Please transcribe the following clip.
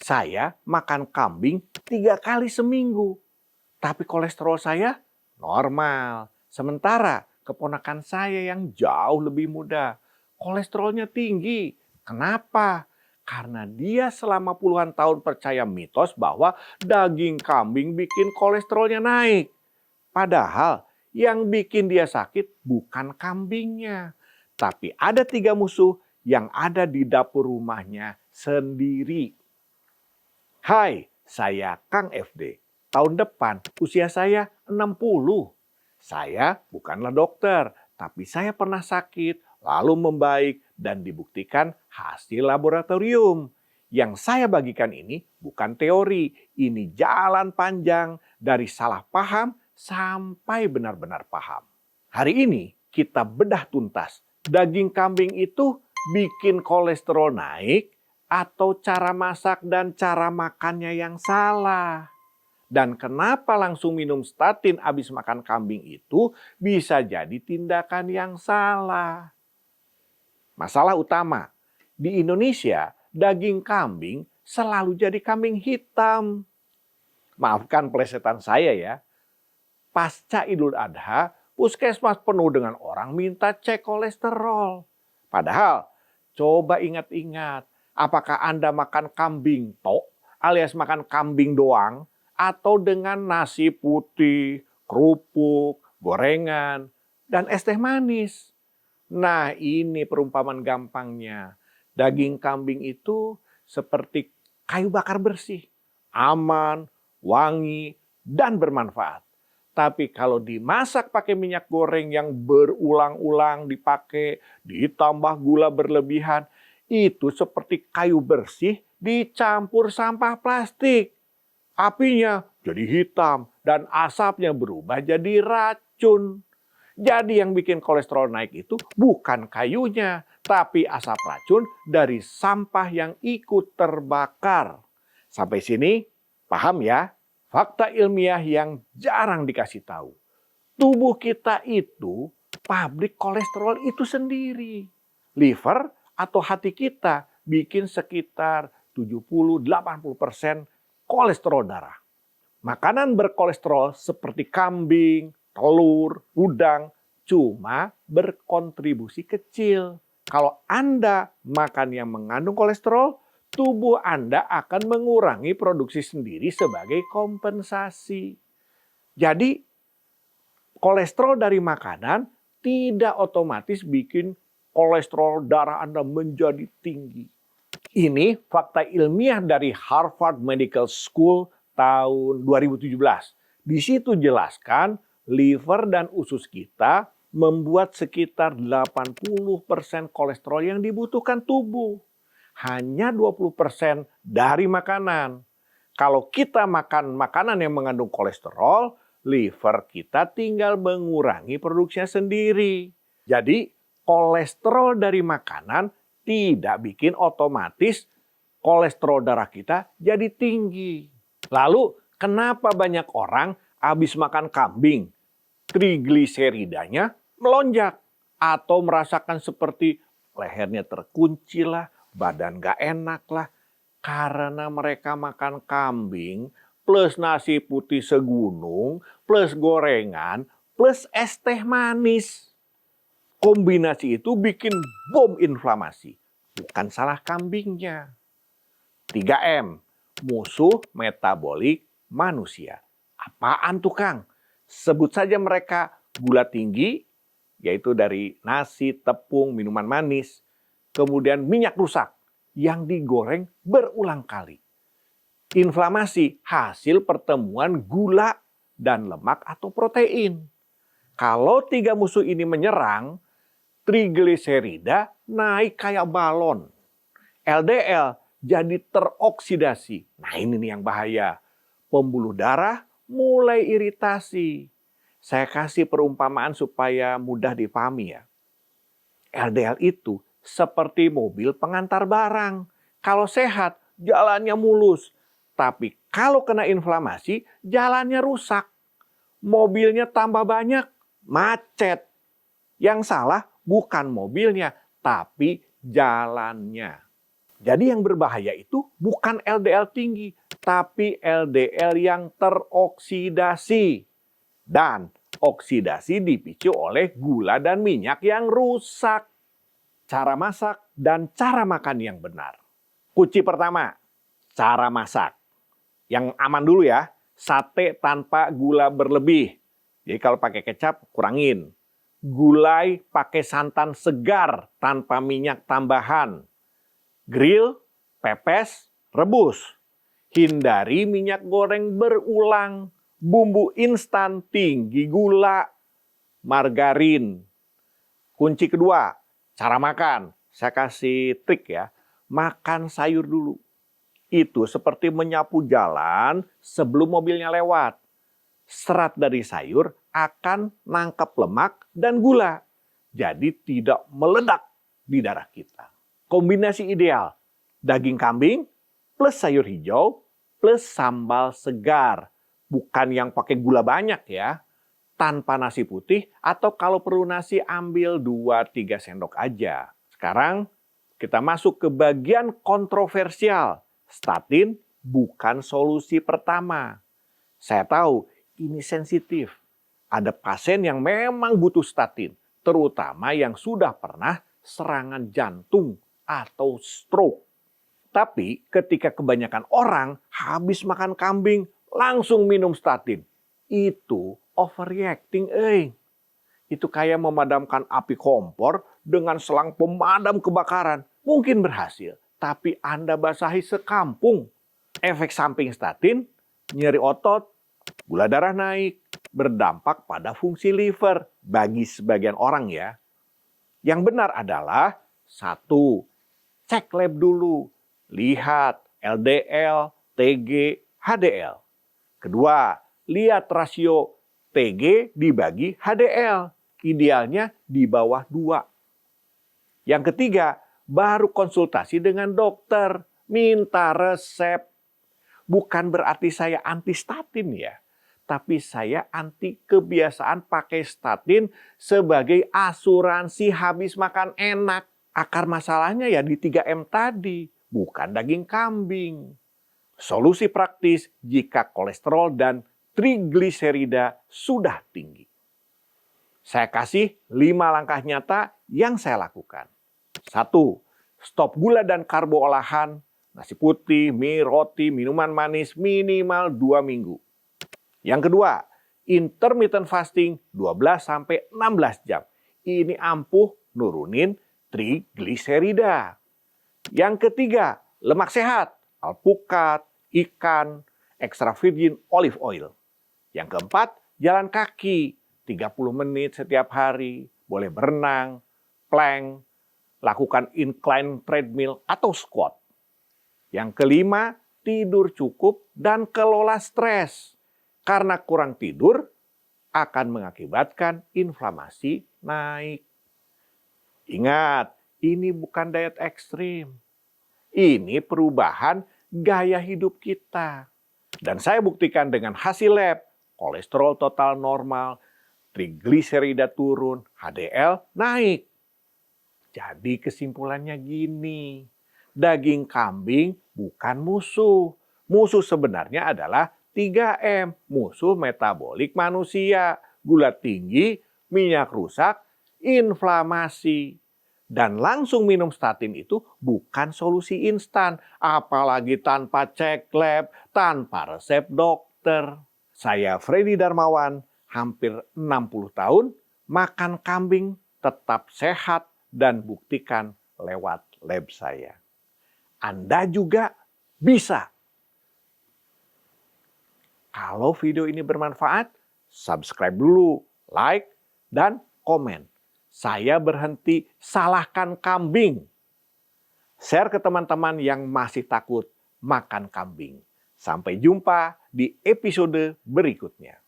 Saya makan kambing 3 kali seminggu, tapi kolesterol saya normal. Sementara keponakan saya yang jauh lebih muda, kolesterolnya tinggi. Kenapa? Karena dia selama puluhan tahun percaya mitos bahwa daging kambing bikin kolesterolnya naik. Padahal yang bikin dia sakit bukan kambingnya, tapi ada 3 musuh yang ada di dapur rumahnya sendiri. Hai, saya Kang FD. Tahun depan usia saya 60. Saya bukanlah dokter, tapi saya pernah sakit, lalu membaik dan dibuktikan hasil laboratorium. Yang saya bagikan ini bukan teori, ini jalan panjang dari salah paham sampai benar-benar paham. Hari ini kita bedah tuntas. Daging kambing itu bikin kolesterol naik atau cara masak dan cara makannya yang salah. Dan kenapa langsung minum statin habis makan kambing itu bisa jadi tindakan yang salah. Masalah utama, di Indonesia daging kambing selalu jadi kambing hitam. Maafkan pelesetan saya ya. Pasca Idul Adha, puskesmas penuh dengan orang minta cek kolesterol. Padahal, coba ingat-ingat, apakah Anda makan kambing tok alias makan kambing doang atau dengan nasi putih, kerupuk, gorengan, dan es teh manis? Nah, ini perumpamaan gampangnya. Daging kambing itu seperti kayu bakar bersih, aman, wangi, dan bermanfaat. Tapi kalau dimasak pakai minyak goreng yang berulang-ulang dipakai, ditambah gula berlebihan, itu seperti kayu bersih dicampur sampah plastik. Apinya jadi hitam dan asapnya berubah jadi racun. Jadi yang bikin kolesterol naik itu bukan kayunya, tapi asap racun dari sampah yang ikut terbakar. Sampai sini paham ya? Fakta ilmiah yang jarang dikasih tahu. Tubuh kita itu pabrik kolesterol itu sendiri. Liver atau hati kita bikin sekitar 70-80% kolesterol darah. Makanan berkolesterol seperti kambing, telur, udang cuma berkontribusi kecil. Kalau Anda makan yang mengandung kolesterol, tubuh Anda akan mengurangi produksi sendiri sebagai kompensasi. Jadi, kolesterol dari makanan tidak otomatis bikin kolesterol darah Anda menjadi tinggi. Ini fakta ilmiah dari Harvard Medical School tahun 2017. Di situ jelaskan liver dan usus kita membuat sekitar 80% kolesterol yang dibutuhkan tubuh. Hanya 20% dari makanan. Kalau kita makan makanan yang mengandung kolesterol, liver kita tinggal mengurangi produksinya sendiri. Jadi, kolesterol dari makanan tidak bikin otomatis kolesterol darah kita jadi tinggi. Lalu, kenapa banyak orang habis makan kambing, trigliseridanya melonjak atau merasakan seperti lehernya terkunci lah, badan gak enak lah, karena mereka makan kambing plus nasi putih segunung, plus gorengan, plus es teh manis. Kombinasi itu bikin bom inflamasi. Bukan salah kambingnya. 3M, musuh metabolik manusia. Apaan tuh Kang? Sebut saja mereka gula tinggi, yaitu dari nasi, tepung, minuman manis. Kemudian minyak rusak yang digoreng berulang kali. Inflamasi hasil pertemuan gula dan lemak atau protein. Kalau 3 musuh ini menyerang, trigliserida naik kayak balon. LDL jadi teroksidasi. Nah ini nih yang bahaya. Pembuluh darah mulai iritasi. Saya kasih perumpamaan supaya mudah dipahami ya. LDL itu seperti mobil pengantar barang. Kalau sehat, jalannya mulus. Tapi kalau kena inflamasi, jalannya rusak. Mobilnya tambah banyak, macet. Yang salah bukan mobilnya, tapi jalannya. Jadi yang berbahaya itu bukan LDL tinggi, tapi LDL yang teroksidasi. Dan oksidasi dipicu oleh gula dan minyak yang rusak. Cara masak dan cara makan yang benar. Kunci pertama, cara masak. Yang aman dulu ya, sate tanpa gula berlebih. Jadi kalau pakai kecap, kurangin. Gulai pakai santan segar tanpa minyak tambahan. Grill, pepes, rebus. Hindari minyak goreng berulang. Bumbu instan tinggi gula. Margarin. Kunci kedua, cara makan. Saya kasih trik ya. Makan sayur dulu. Itu seperti menyapu jalan sebelum mobilnya lewat. Serat dari sayur akan nangkap lemak dan gula. Jadi tidak meledak di darah kita. Kombinasi ideal, daging kambing plus sayur hijau plus sambal segar. Bukan yang pakai gula banyak ya. Tanpa nasi putih atau kalau perlu nasi ambil 2-3 sendok aja. Sekarang kita masuk ke bagian kontroversial. Statin bukan solusi pertama. Saya tahu ini sensitif. Ada pasien yang memang butuh statin, terutama yang sudah pernah serangan jantung atau stroke. Tapi ketika kebanyakan orang habis makan kambing langsung minum statin, itu overreacting. Itu kayak memadamkan api kompor dengan selang pemadam kebakaran. Mungkin berhasil, tapi Anda basahi sekampung. Efek samping statin, nyeri otot, gula darah naik, berdampak pada fungsi liver bagi sebagian orang ya. Yang benar adalah 1. Cek lab dulu. Lihat LDL, TG, HDL. Kedua, lihat rasio TG dibagi HDL. Idealnya di bawah 2. Yang ketiga, baru konsultasi dengan dokter. Minta resep. Bukan berarti saya anti statin ya. Tapi saya anti kebiasaan pakai statin sebagai asuransi habis makan enak. Akar masalahnya ya di 3M tadi, bukan daging kambing. Solusi praktis jika kolesterol dan trigliserida sudah tinggi. Saya kasih 5 langkah nyata yang saya lakukan. 1. Stop gula dan karbo olahan, nasi putih, mie, roti, minuman manis minimal 2 minggu. Yang kedua, intermittent fasting 12-16 jam. Ini ampuh nurunin trigliserida. Yang ketiga, lemak sehat, alpukat, ikan, extra virgin olive oil. Yang keempat, jalan kaki 30 menit setiap hari, boleh berenang, plank, lakukan incline treadmill atau squat. Yang kelima, tidur cukup dan kelola stres. Karena kurang tidur akan mengakibatkan inflamasi naik. Ingat, ini bukan diet ekstrim. Ini perubahan gaya hidup kita. Dan saya buktikan dengan hasil lab, kolesterol total normal, trigliserida turun, HDL naik. Jadi kesimpulannya gini, daging kambing bukan musuh. Musuh sebenarnya adalah 3M, musuh metabolik manusia, gula tinggi, minyak rusak, inflamasi. Dan langsung minum statin itu bukan solusi instan, apalagi tanpa cek lab, tanpa resep dokter. Saya Freddy Darmawan, hampir 60 tahun, makan kambing tetap sehat dan buktikan lewat lab saya. Anda juga bisa. Kalau video ini bermanfaat, subscribe dulu, like, dan komen. Saya berhenti salahkan kambing. Share ke teman-teman yang masih takut makan kambing. Sampai jumpa di episode berikutnya.